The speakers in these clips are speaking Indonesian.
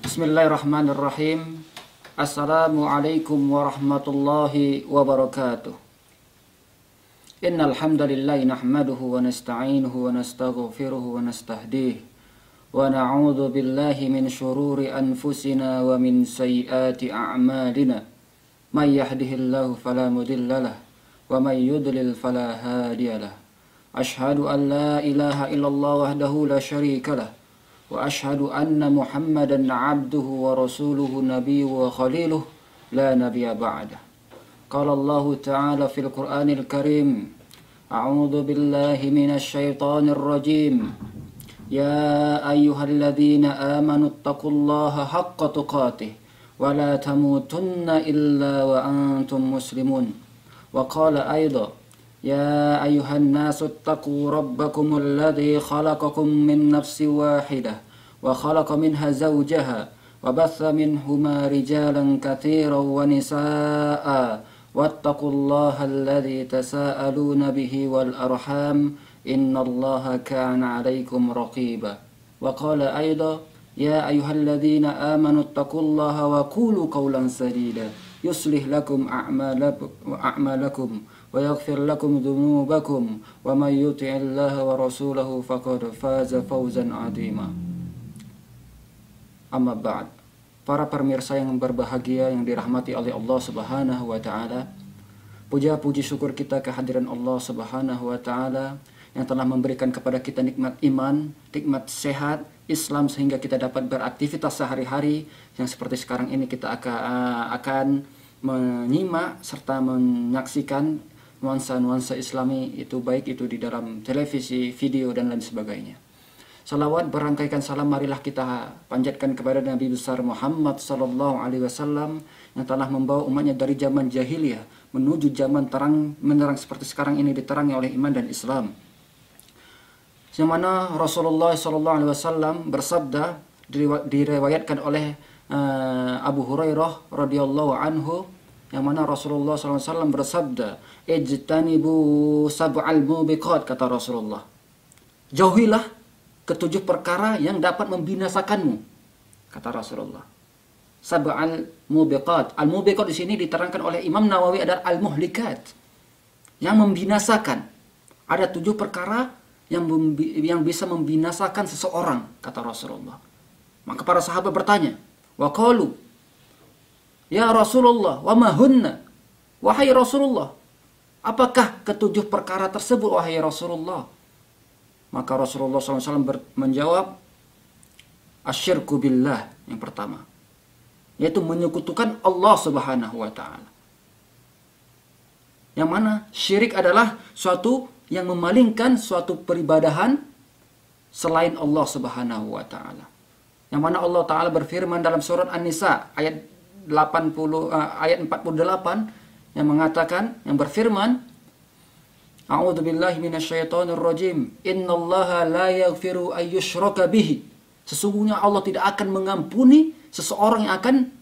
Bismillahirrahmanirrahim. Assalamualaikum warahmatullahi wabarakatuh. Innal hamdalillah nahmaduhu wa nasta'inuhu wa nastaghfiruhu wa nastahdihi wa na'udzu billahi min shururi anfusina wa min sayyiati a'malina. May yahdihillahu fala mudhillalah wa may yudlil fala hadiyalah. Ashhadu an la ilaha illallah wahdahu la syarikalah wa ashhadu anna Muhammadan abduhu wa rasuluhu nabiyyu wa khaliluh la nabiyya ba'dah. Qala Allah ta'ala fil Qur'anil Karim, a'udzu billahi minasy syaithanir rajim. Ya ayyuhalladzina amanu taqullaha haqqa tuqatih wa la tamutunna illa wa antum muslimun. Wa qala aidan, يا أيها الناس اتقوا ربكم الذي خلقكم من نفس واحدة وخلق منها زوجها وبث منهما رجالا كثيرا ونساء واتقوا الله الذي تساءلون به والأرحام إن الله كان عليكم رقيبا. وقال أيضا يا أيها الذين آمنوا اتقوا الله وقولوا قولا سديدا يصلح لكم أعمالكم ويغفر لكم ذنوبكم ومن يطع الله ورسوله فقد فاز فوزا عظيما. Amma ba'd. Para pemirsa yang berbahagia yang dirahmati oleh Allah Subhanahu wa taala, puja-puji syukur kita kehadiran Allah Subhanahu wa taala yang telah memberikan kepada kita nikmat iman, nikmat sehat, Islam sehingga kita dapat beraktivitas sehari-hari yang seperti sekarang ini kita akan menyimak serta menyaksikan nuansa-nuansa Islami, itu baik itu di dalam televisi, video dan lain sebagainya. Salawat berangkaikan salam marilah kita panjatkan kepada Nabi besar Muhammad sallallahu alaihi wasallam yang telah membawa umatnya dari zaman jahiliyah menuju zaman terang menerang seperti sekarang ini diterangi oleh iman dan Islam. Yang mana Rasulullah sallallahu alaihi wasallam bersabda, diriwayatkan oleh Abu Hurairah radhiyallahu anhu, yang mana Rasulullah SAW bersabda, ijtanibu sab'al mubiqat, kata Rasulullah, jauhilah ketujuh perkara yang dapat membinasakanmu, kata Rasulullah. Sab'al mubiqat, al-mubiqat di sini diterangkan oleh Imam Nawawi adalah al-muhlikat, yang membinasakan. Ada 7 perkara yang bisa membinasakan seseorang, kata Rasulullah. Maka para sahabat bertanya, wa qalu, ya Rasulullah, wa ma hunna? Wahai Rasulullah, apakah ketujuh perkara tersebut, wahai Rasulullah? Maka Rasulullah SAW menjawab, asyirku billah, yang pertama, yaitu menyekutukan Allah Subhanahu wa ta'ala. Yang mana syirik adalah suatu yang memalingkan suatu peribadahan selain Allah Subhanahu wa ta'ala. Yang mana Allah Ta'ala berfirman dalam surat An-Nisa ayat 48 yang mengatakan, yang berfirman, A'udzu billahi minasyaitonir rajim. Innallaha la yaghfiru ay yushraka bihi. Sesungguhnya Allah tidak akan mengampuni seseorang yang akan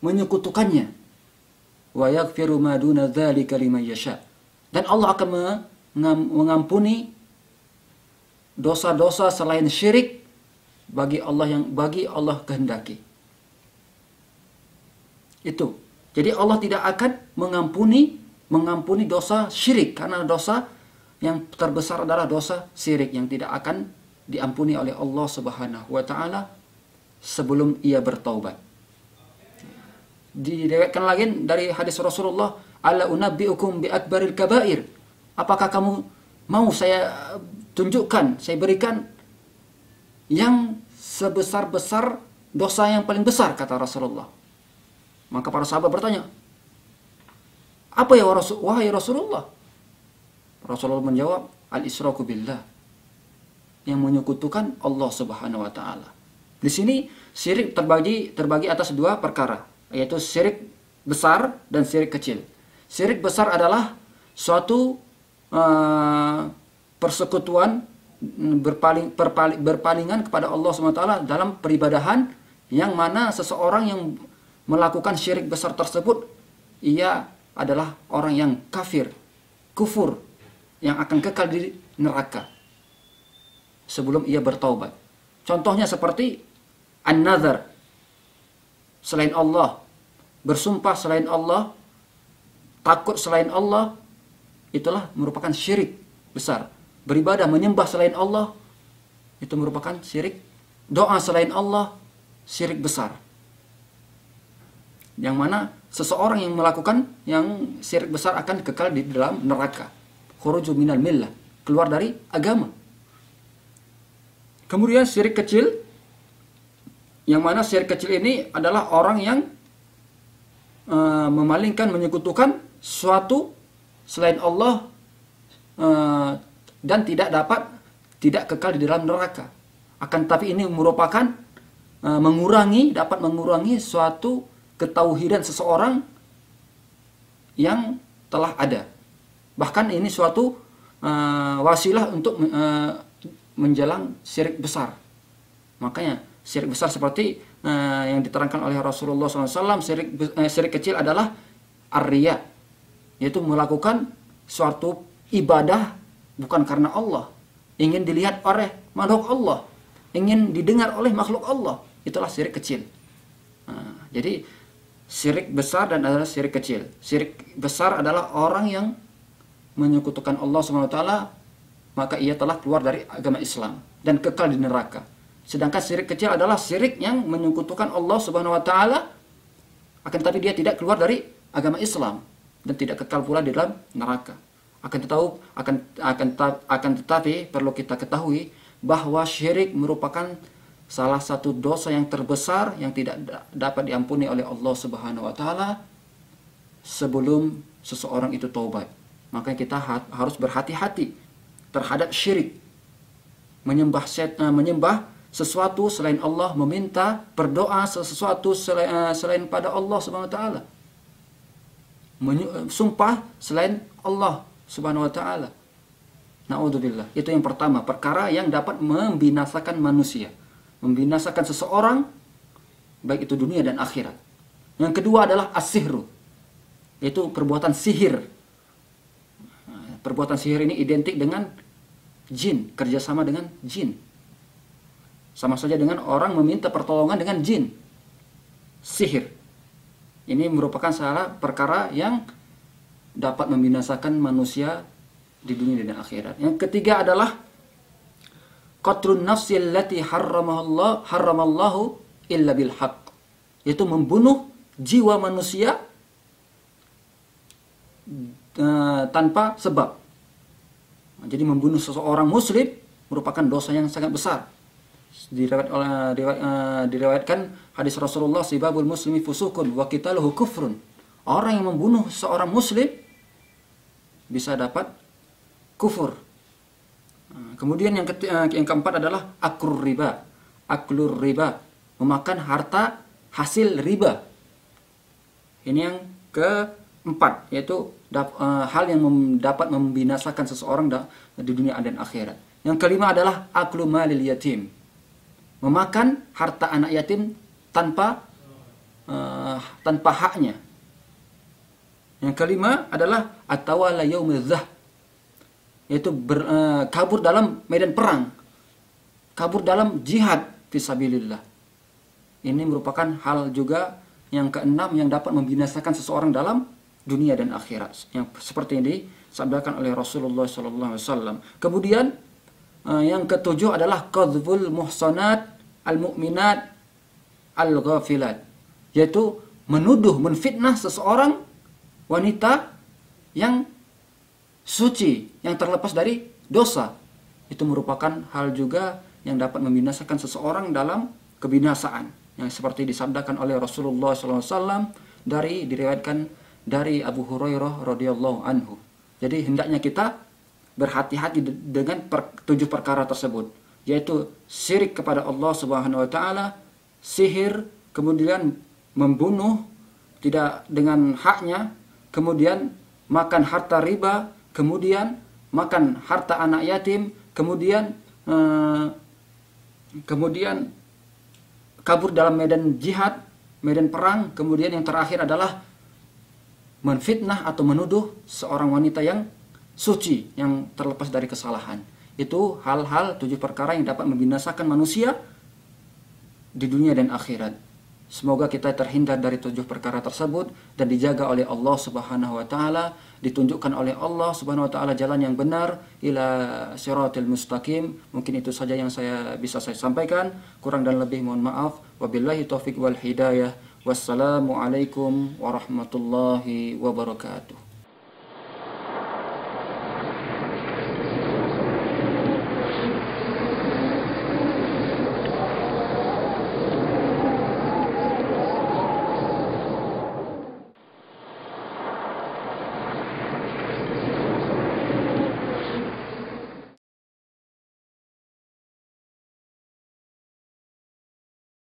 menyekutukannya. Wa yaghfiru ma duna dzalika liman yasha. Dan Allah akan mengampuni dosa-dosa selain syirik bagi Allah kehendaki. Itu. Jadi Allah tidak akan mengampuni dosa syirik, karena dosa yang terbesar adalah dosa syirik yang tidak akan diampuni oleh Allah Subhanahu wa taala sebelum ia bertaubat. Diriwayatkan lagi dari hadis Rasulullah, ala unabbiukum bi akbaril kabair. Apakah kamu mau saya tunjukkan, saya berikan yang sebesar-besar dosa yang paling besar, kata Rasulullah. Maka para sahabat bertanya, apa ya wahai Rasulullah? Rasulullah menjawab, al-israku billah, yang menyekutukan Allah Subhanahu wa taala. Di sini syirik terbagi atas 2 perkara, yaitu syirik besar dan syirik kecil. Syirik besar adalah suatu persekutuan, berpalingan kepada Allah SWT dalam peribadahan, yang mana seseorang yang melakukan syirik besar tersebut, ia adalah orang yang kufur, yang akan kekal di neraka sebelum ia bertaubat. Contohnya seperti an-nazar, selain Allah, bersumpah selain Allah, takut selain Allah, itulah merupakan syirik besar. Beribadah menyembah selain Allah, itu merupakan syirik. Doa selain Allah, syirik besar. Yang mana seseorang yang melakukan yang syirik besar akan kekal di dalam neraka. Khuruju minal millah, keluar dari agama. Kemudian syirik kecil, yang mana syirik kecil ini adalah orang yang memalingkan, menyekutukan suatu selain Allah dan tidak kekal di dalam neraka. Akan tapi ini merupakan dapat mengurangi suatu ketauhidan seseorang yang telah ada. Bahkan ini suatu wasilah untuk menjelang syirik besar. Makanya syirik besar seperti yang diterangkan oleh Rasulullah SAW, syirik kecil adalah ar-riya, yaitu melakukan suatu ibadah bukan karena Allah, ingin dilihat oleh makhluk Allah, ingin didengar oleh makhluk Allah, itulah syirik kecil. Jadi syirik besar dan adalah syirik kecil. Syirik besar adalah orang yang menyekutukan Allah SWT, maka ia telah keluar dari agama Islam dan kekal di neraka. Sedangkan syirik kecil adalah syirik yang menyekutukan Allah Subhanahu wa taala, akan tetapi dia tidak keluar dari agama Islam dan tidak kekal pula di dalam neraka. Akan tetapi perlu kita ketahui bahwa syirik merupakan salah satu dosa yang terbesar yang tidak dapat diampuni oleh Allah Subhanahu wa taala sebelum seseorang itu taubat. Makanya kita harus berhati-hati terhadap syirik. Menyembah sesuatu selain Allah, meminta, berdoa sesuatu selain pada Allah Subhanahu wa taala. Sumpah selain Allah Subhanahu wa taala. Na'udzubillah. Itu yang pertama, perkara yang dapat membinasakan manusia, membinasakan seseorang baik itu dunia dan akhirat. Yang kedua adalah as-sihru, yaitu perbuatan sihir. Perbuatan sihir ini identik dengan jin, kerjasama dengan jin. Sama saja dengan orang meminta pertolongan dengan jin. Sihir. Ini merupakan salah perkara yang dapat membinasakan manusia di dunia dan akhirat. Yang ketiga adalah qatlun nafsi allati harramallahu illa bil haqq, yaitu membunuh jiwa manusia tanpa sebab. Jadi membunuh seseorang muslim merupakan dosa yang sangat besar. Diriwayatkan hadis Rasulullah, sibabul muslimi fusukun wa qitaluhu kufrun. Orang yang membunuh seorang muslim bisa dapat kufur. Kemudian yang keempat adalah aklur riba. Aklur riba, memakan harta hasil riba. Ini yang keempat, yaitu hal yang dapat membinasakan seseorang di dunia dan akhirat. Yang kelima adalah aklu malil yatim, memakan harta anak yatim tanpa haknya. Yang kelima adalah at-tawalla yaumidz zah, yaitu kabur dalam medan perang, kabur dalam jihad fisabilillah. Ini merupakan hal juga yang keenam yang dapat membinasakan seseorang dalam dunia dan akhirat, yang seperti ini disabdakan oleh Rasulullah SAW. Kemudian yang ketujuh adalah qadzful muhsanat al-mu'minat al-ghafilat, yaitu menuduh, menfitnah seseorang wanita yang suci, yang terlepas dari dosa. Itu merupakan hal juga yang dapat membinasakan seseorang dalam kebinasaan, yang seperti disabdakan oleh Rasulullah SAW, diriwayatkan dari Abu Hurairah radhiyallahu anhu. Jadi hendaknya kita berhati-hati dengan 7 perkara tersebut, yaitu syirik kepada Allah Subhanahu wa taala, sihir, kemudian membunuh tidak dengan haknya, kemudian makan harta riba, kemudian makan harta anak yatim, kemudian kabur dalam medan jihad, medan perang, kemudian yang terakhir adalah menfitnah atau menuduh seorang wanita yang suci, yang terlepas dari kesalahan. Itu hal-hal 7 perkara yang dapat membinasakan manusia di dunia dan akhirat. Semoga kita terhindar dari 7 perkara tersebut dan dijaga oleh Allah Subhanahu wa taala, ditunjukkan oleh Allah Subhanahu wa taala jalan yang benar ila siratil mustaqim. Mungkin itu saja yang bisa saya sampaikan. Kurang dan lebih mohon maaf. Wabillahi taufik wal hidayah. Wassalamualaikum warahmatullahi wabarakatuh.